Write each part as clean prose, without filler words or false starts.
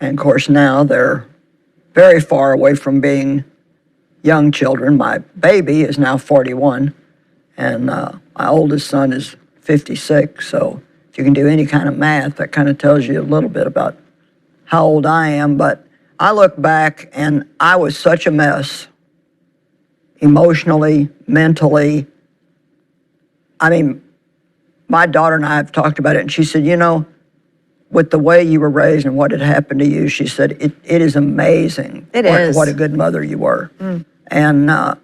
And of course now they're very far away from being young children. My baby is now 41, and my oldest son is 56. So if you can do any kind of math, that kind of tells you a little bit about how old I am. But I look back and I was such a mess, emotionally, mentally. I mean, my daughter and I have talked about it, and she said, with the way you were raised and what had happened to you, she said, it is amazing what a good mother you were. Mm. And I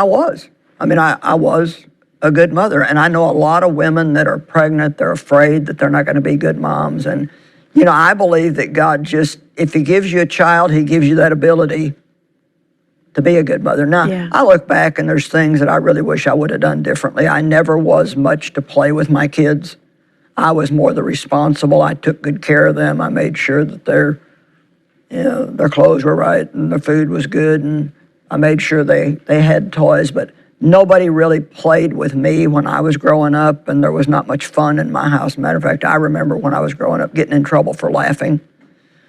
was. I was a good mother. And I know a lot of women that are pregnant, they're afraid that they're not going to be good moms. And, I believe that God if he gives you a child, he gives you that ability to be a good mother. Now, yeah. I look back and there's things that I really wish I would have done differently. I never was much to play with my kids. I was more the responsible. I took good care of them. I made sure that their clothes were right and their food was good, and I made sure they had toys. But nobody really played with me when I was growing up, and there was not much fun in my house. Matter of fact, I remember when I was growing up getting in trouble for laughing.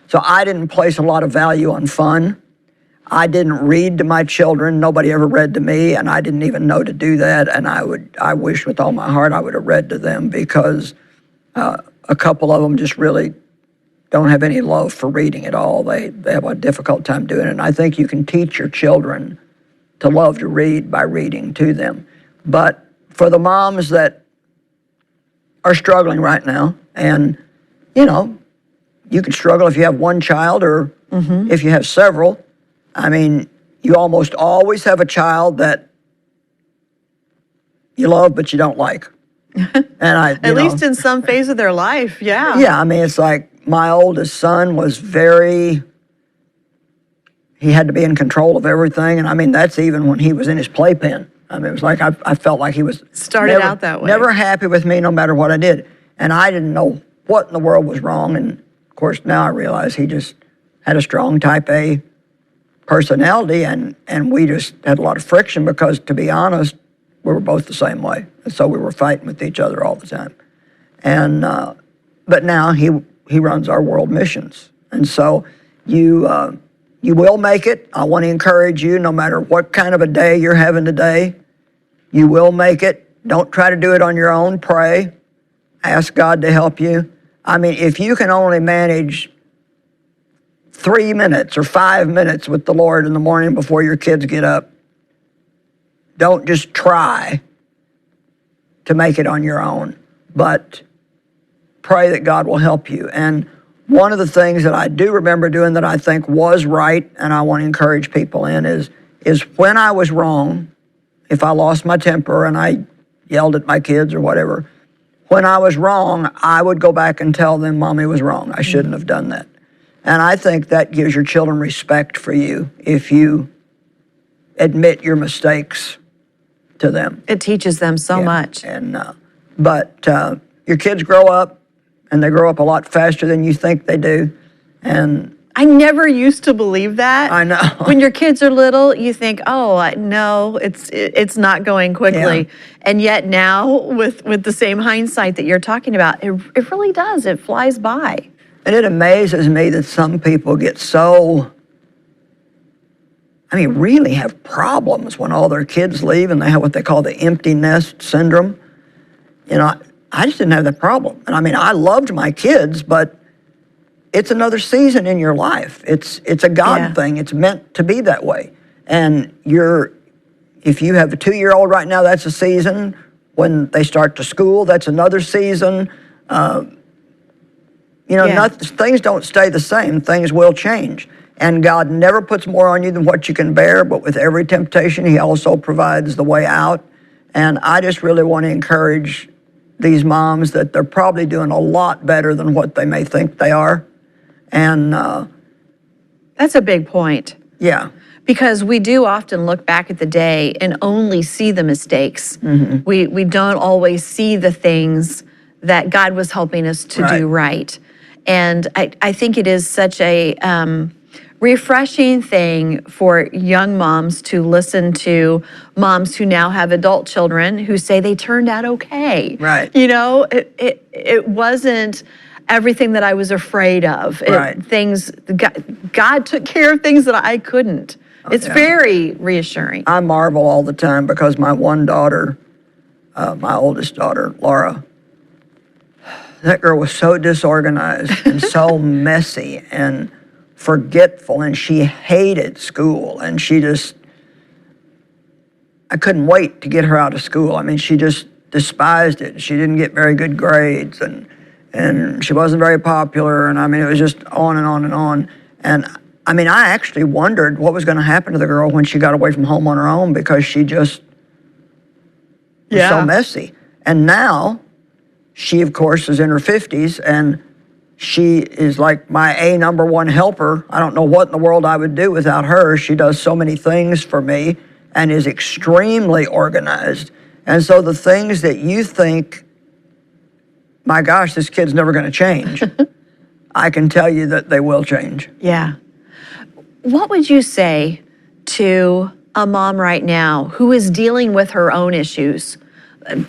So I didn't place a lot of value on fun. I didn't read to my children. Nobody ever read to me, and I didn't even know to do that. And I wish with all my heart I would have read to them, because a couple of them just really don't have any love for reading at all. They have a difficult time doing it. And I think you can teach your children to love to read by reading to them. But for the moms that are struggling right now, and you can struggle if you have one child or if you have several. You almost always have a child that you love but you don't like. And at least in some phase of their life, yeah. Yeah, it's like my oldest son was he had to be in control of everything. And that's even when he was in his playpen. It was like I felt like he was out that way. Never happy with me no matter what I did. And I didn't know what in the world was wrong. And of course now I realize he just had a strong type A personality, and we just had a lot of friction because, to be honest, we were both the same way. And so we were fighting with each other all the time. And but now he runs our world missions. And so you will make it. I want to encourage you, no matter what kind of a day you're having today, you will make it. Don't try to do it on your own. Pray. Ask God to help you. If you can only manage 3 minutes or 5 minutes with the Lord in the morning before your kids get up, don't just try to make it on your own, but pray that God will help you. And one of the things that I do remember doing that I think was right, and I want to encourage people in, is when I was wrong, if I lost my temper and I yelled at my kids or whatever, when I was wrong, I would go back and tell them, Mommy was wrong. I shouldn't have done that. And I think that gives your children respect for you if you admit your mistakes to them. It teaches them so much. And but your kids grow up, and they grow up a lot faster than you think they do. And I never used to believe that. I know. When your kids are little, you think, oh, no, it's not going quickly. Yeah. And yet now, with the same hindsight that you're talking about, it really does. It flies by. And it amazes me that some people get really have problems when all their kids leave and they have what they call the empty nest syndrome. I just didn't have that problem. And I loved my kids, but it's another season in your life. It's a God thing. It's meant to be that way. And if you have a 2-year-old right now, that's a season. When they start to school, that's another season. Things don't stay the same. Things will change. And God never puts more on you than what you can bear, but with every temptation, he also provides the way out. And I just really want to encourage these moms that they're probably doing a lot better than what they may think they are. And that's a big point. Yeah. Because we do often look back at the day and only see the mistakes. Mm-hmm. We don't always see the things that God was helping us to do right. And I think it is such a refreshing thing for young moms to listen to moms who now have adult children who say they turned out okay. Right. It wasn't everything that I was afraid of. Right. God took care of things that I couldn't. It's yeah. very reassuring. I marvel all the time because my one daughter, my oldest daughter, Laura, that girl was so disorganized and so messy and forgetful, and she hated school, and I couldn't wait to get her out of school. I mean, she just despised it. She didn't get very good grades, and she wasn't very popular, and I mean, it was just on and on and on. And I mean, I actually wondered what was going to happen to the girl when she got away from home on her own, because she just was so messy. And now, she, of course, is in her 50s, and she is like my number one helper. I don't know what in the world I would do without her. She does so many things for me and is extremely organized. And so the things that you think, my gosh, this kid's never going to change, I can tell you that they will change. Yeah. What would you say to a mom right now who is dealing with her own issues?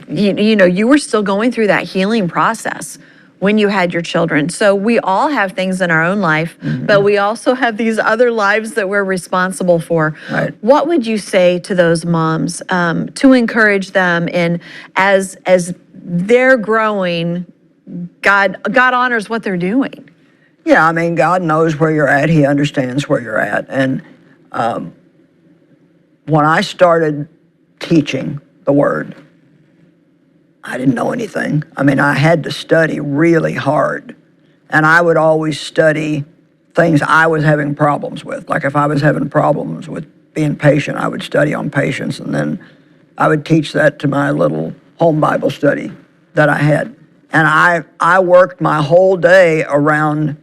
You know, you were still going through that healing process when you had your children. So we all have things in our own life, but we also have these other lives that we're responsible for. Right. What would you say to those moms to encourage them in as they're growing, God honors what they're doing? Yeah, I mean, God knows where you're at. He understands where you're at. And when I started teaching the Word, I didn't know anything. I mean, I had to study really hard. And I would always study things I was having problems with. Like if I was having problems with being patient, I would study on patience. And then I would teach that to my little home Bible study that I had. And I worked my whole day around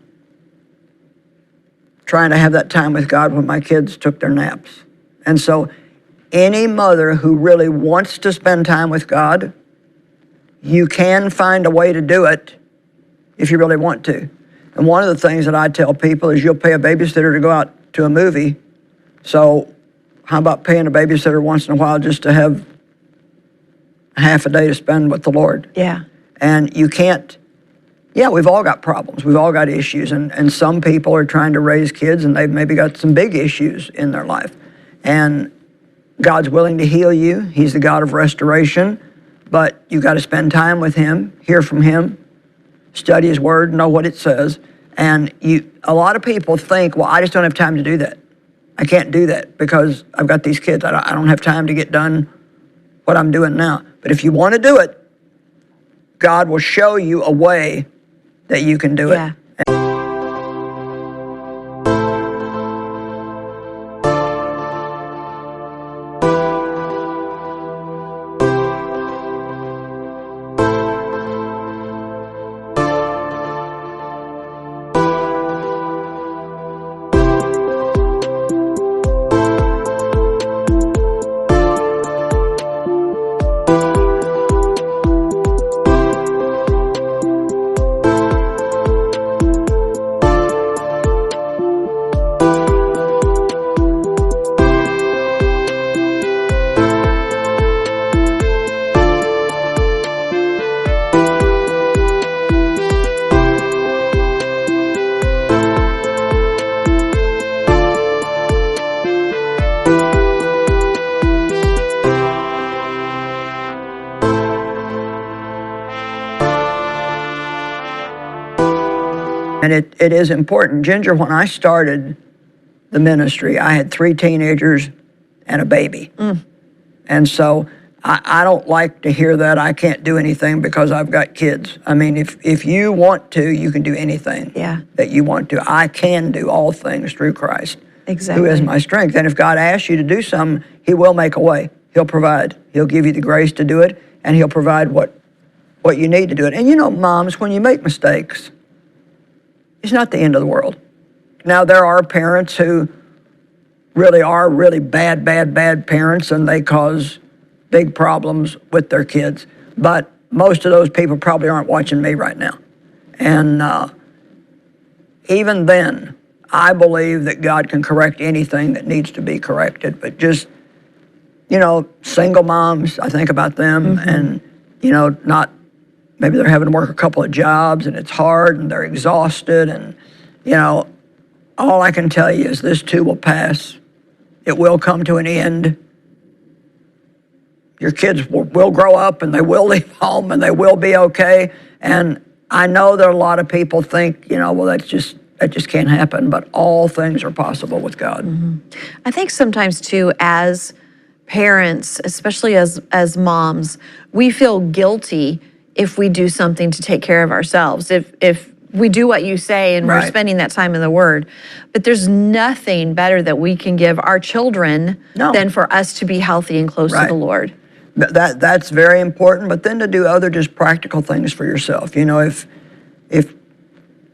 trying to have that time with God when my kids took their naps. And so any mother who really wants to spend time with God, you can find a way to do it if you really want to. And one of the things that I tell people is you'll pay a babysitter to go out to a movie. So how about paying a babysitter once in a while just to have half a day to spend with the Lord? Yeah. And you can't, we've all got problems. We've all got issues. And some people are trying to raise kids and they've maybe got some big issues in their life. And God's willing to heal you. He's the God of restoration. But you got to spend time with Him, hear from Him, study His Word, know what it says. And a lot of people think, well, I just don't have time to do that. I can't do that because I've got these kids. I don't have time to get done what I'm doing now. But if you want to do it, God will show you a way that you can do it. And it is important. Ginger, when I started the ministry, I had 3 teenagers and a baby. And so I don't like to hear that I can't do anything because I've got kids. I mean, if you want to, you can do anything that you want to. I can do all things through Christ, who is my strength. And if God asks you to do something, He will make a way. He'll provide. He'll give you the grace to do it, and He'll provide what you need to do it. And you know, moms, when you make mistakes, it's not the end of the world. Now, there are parents who really are really bad parents, and they cause big problems with their kids. But most of those people probably aren't watching me right now. And even then, I believe that God can correct anything that needs to be corrected. But just, you know, single moms, I think about them, and, you know, not maybe they're having to work a couple of jobs and it's hard and they're exhausted. And, all I can tell you is this too will pass. It will come to an end. Your kids will grow up and they will leave home and they will be okay. And I know that a lot of people think, well, that just can't happen, but all things are possible with God. Mm-hmm. I think sometimes too, as parents, especially as moms, we feel guilty if we do something to take care of ourselves. If we do what you say and we're spending that time in the Word. But there's nothing better that we can give our children than for us to be healthy and close to the Lord. That's very important, but then to do other just practical things for yourself. If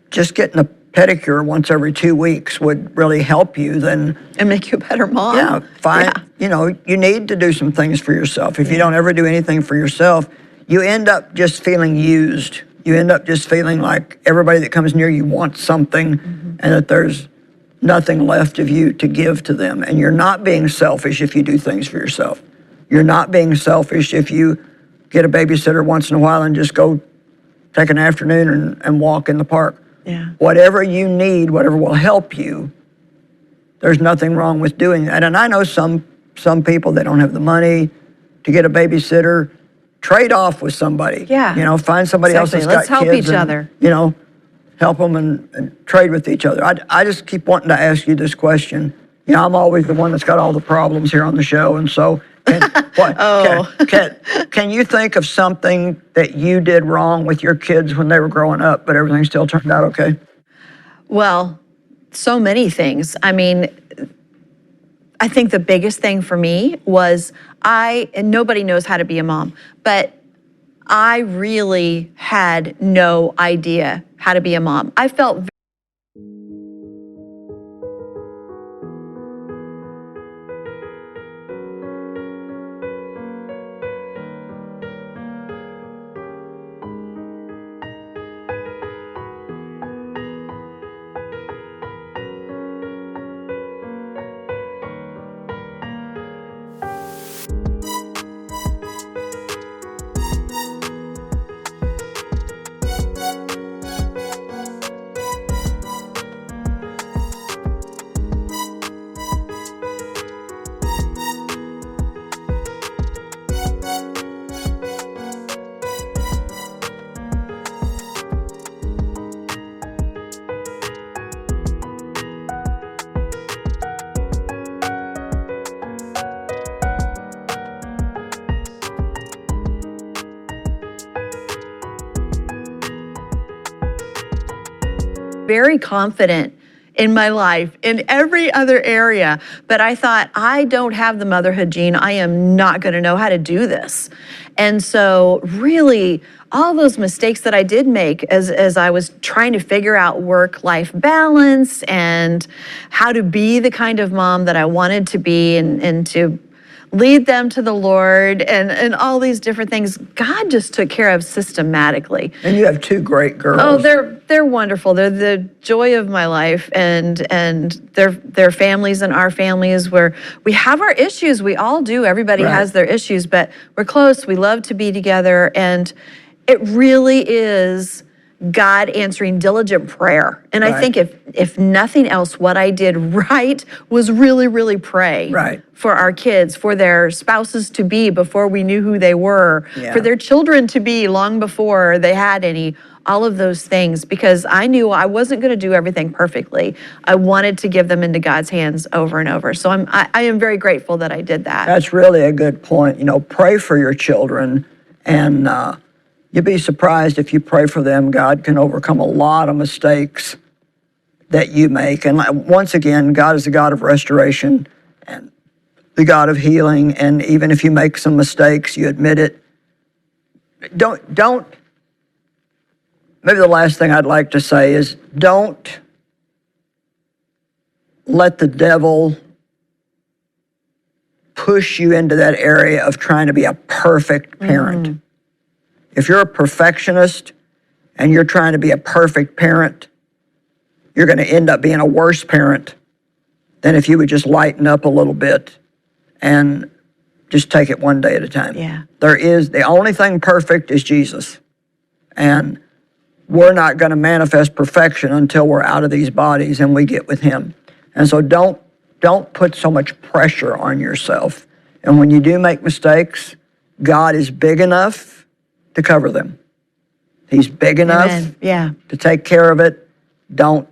just getting a pedicure once every 2 weeks would really help you, then... And make you a better mom. Yeah, fine. Yeah. You need to do some things for yourself. If you don't ever do anything for yourself, you end up just feeling used. You end up just feeling like everybody that comes near you wants something, and that there's nothing left of you to give to them. And you're not being selfish if you do things for yourself. You're not being selfish if you get a babysitter once in a while and just go take an afternoon and walk in the park. Yeah. Whatever you need, whatever will help you, there's nothing wrong with doing that. And I know some people, they don't have the money to get a babysitter. Trade off with somebody. Yeah. Find somebody else that's got kids. Let's help each other. Help them and trade with each other. I just keep wanting to ask you this question. I'm always the one that's got all the problems here on the show, and so can you think of something that you did wrong with your kids when they were growing up, but everything still turned out okay? Well, so many things. I mean, I think the biggest thing for me was and nobody knows how to be a mom, but I really had no idea how to be a mom. I felt very confident in my life, in every other area. But I thought, I don't have the motherhood gene. I am not going to know how to do this. And so really, all those mistakes that I did make as I was trying to figure out work-life balance and how to be the kind of mom that I wanted to be and to lead them to the Lord and all these different things, God just took care of systematically. And you have two great girls. Oh, they're wonderful. They're the joy of my life, and their families and our families, where we have our issues. We all do. Everybody has their issues, but we're close. We love to be together, and it really is God answering diligent prayer. And I think if nothing else, what I did right was really, really pray for our kids, for their spouses to be before we knew who they were, for their children to be long before they had any, all of those things, because I knew I wasn't going to do everything perfectly. I wanted to give them into God's hands over and over. So I am very grateful that I did that. That's really a good point. Pray for your children, and you'd be surprised if you pray for them, God can overcome a lot of mistakes that you make. And once again, God is the God of restoration and the God of healing. And even if you make some mistakes, you admit it. Don't, maybe the last thing I'd like to say is don't let the devil push you into that area of trying to be a perfect parent. If you're a perfectionist and you're trying to be a perfect parent, you're going to end up being a worse parent than if you would just lighten up a little bit and just take it one day at a time. Yeah. The only thing perfect is Jesus. And we're not going to manifest perfection until we're out of these bodies and we get with him. And so don't put so much pressure on yourself. And when you do make mistakes, God is big enough to cover them. He's big enough to take care of it. Don't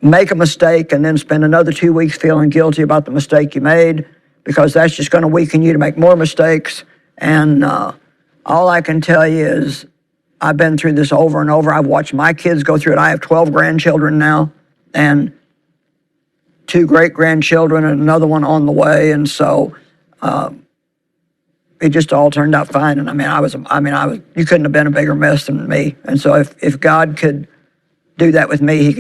make a mistake and then spend another 2 weeks feeling guilty about the mistake you made, because that's just going to weaken you to make more mistakes. And all I can tell you is I've been through this over and over. I've watched my kids go through it. I have 12 grandchildren now and 2 great-grandchildren and another one on the way. And so it just all turned out fine. And you couldn't have been a bigger mess than me. And so if God could do that with me, he